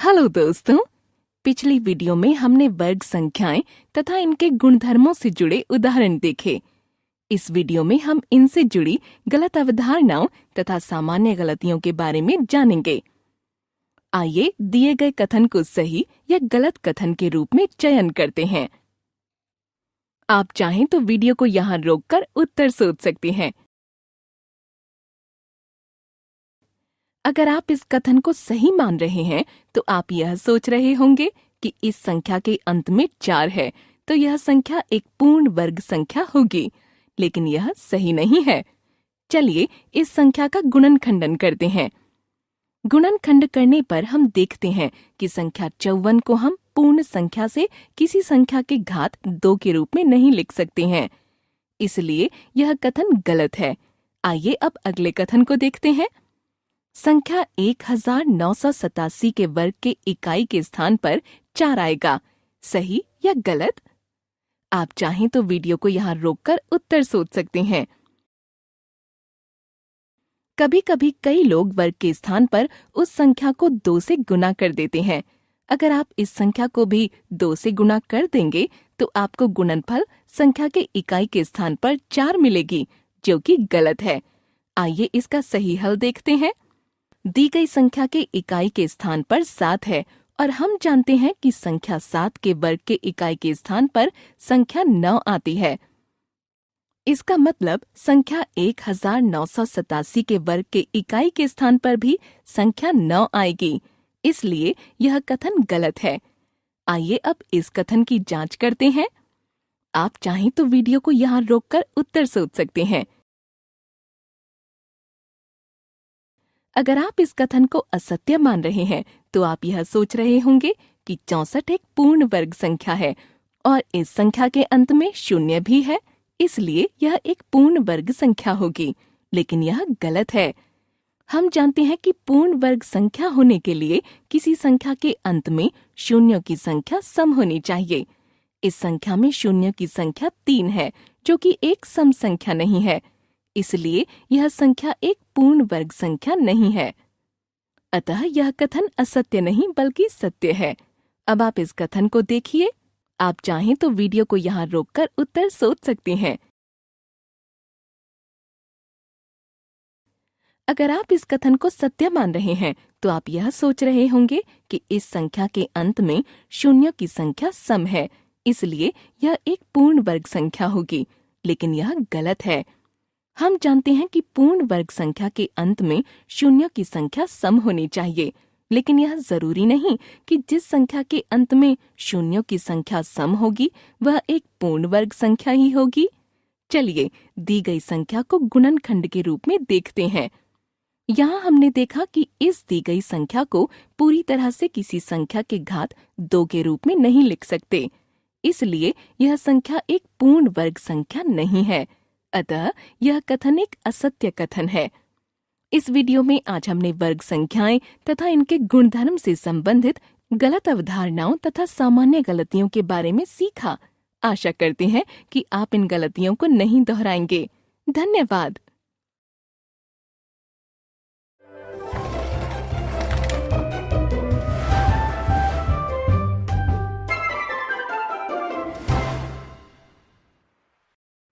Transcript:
Hello दोस्तों, पिछली video में हमने वर्ग संख्याएं तथा इनके गुणधर्मों से जुड़े उदाहरण देखे। इस वीडियो में हम इनसे जुड़ी गलत अवधारणाओं तथा सामान्य गलतियों के बारे में जानेंगे। आइए दिए गए कथन को सही या गलत कथन के रूप में चयन करते हैं। आप चाहें तो वीडियो को यहाँ रोककर उत्तर सोच सकते हैं। अगर आप इस कथन को सही मान रहे हैं तो आप यह सोच रहे होंगे कि इस संख्या के अंत में 4 है, तो यह संख्या एक पूर्ण वर्ग संख्या होगी, लेकिन यह सही नहीं है। चलिए इस संख्या का गुणनखंडन करते हैं। गुणनखंड करने पर हम देखते हैं कि संख्या 54 को हम पूर्ण संख्या से किसी संख्या के घात 2 के रूप में नहीं लिख सकते हैं, इसलिए यह कथन गलत है। आइए अब अगले कथन को देखते हैं। संख्या 1987 के वर्ग के इकाई के स्थान पर 4 आएगा, सही या गलत? आप चाहें तो वीडियो को यहाँ रोककर उत्तर सोच सकते हैं। कभी कभी कई लोग वर्ग के स्थान पर उस संख्या को 2 से गुना कर देते हैं। अगर आप इस संख्या को भी 2 से गुना कर देंगे तो आपको गुणनफल संख्या के इकाई के स्थान पर 4 मिलेगी, जो कि गलत है। आइए इसका सही हल देखते हैं। दी गई संख्या के इकाई के स्थान पर 7 है और हम जानते हैं कि संख्या 7 के वर्ग के इकाई के स्थान पर संख्या 9 आती है। इसका मतलब संख्या 1987 के वर्ग के इकाई के स्थान पर भी संख्या 9 आएगी, इसलिए यह कथन गलत है। आइए अब इस कथन की जांच करते हैं। आप चाहें तो वीडियो को यहाँ रोककर उत्तर सोच सकते हैं। अगर आप इस कथन को असत्य मान रहे हैं तो आप यह सोच रहे होंगे कि 64 एक पूर्ण वर्ग संख्या है और इस संख्या के अंत में 0 भी है, इसलिए यह एक पूर्ण वर्ग संख्या होगी, लेकिन यह गलत है। हम जानते हैं कि पूर्ण वर्ग संख्या होने के लिए किसी संख्या के अंत में शून्यों की संख्या सम होनी चाहिए। इस संख्या में शून्यों की संख्या 3 है, जो कि एक सम संख्या नहीं है, इसलिए यह संख्या एक पूर्ण वर्ग संख्या नहीं है। अतः यह कथन असत्य नहीं बल्कि सत्य है। अब आप इस कथन को देखिए। आप चाहें तो वीडियो को यहाँ रोककर उत्तर सोच सकते हैं। अगर आप इस कथन को सत्य मान रहे हैं तो आप यह सोच रहे होंगे कि इस संख्या के अंत में शून्यों की संख्या सम है, इसलिए यह एक पूर्ण वर्ग संख्या होगी, लेकिन यह गलत है। हम जानते हैं कि पूर्ण वर्ग संख्या के अंत में शून्यों की संख्या सम होनी चाहिए, लेकिन यह जरूरी नहीं कि जिस संख्या के अंत में शून्यों की संख्या सम होगी वह एक पूर्ण वर्ग संख्या ही होगी। चलिए दी गई संख्या को गुणनखंड के रूप में देखते हैं। यहाँ हमने देखा कि इस दी गई संख्या को पूरी तरह से किसी संख्या के घात 2 के रूप में नहीं लिख सकते, इसलिए यह संख्या एक पूर्ण वर्ग संख्या नहीं है। अतः यह कथन एक असत्य कथन है। इस वीडियो में आज हमने वर्ग संख्याएं तथा इनके गुणधर्म से संबंधित गलत अवधारणाओं तथा सामान्य गलतियों के बारे में सीखा। आशा करते हैं कि आप इन गलतियों को नहीं दोहराएंगे। धन्यवाद।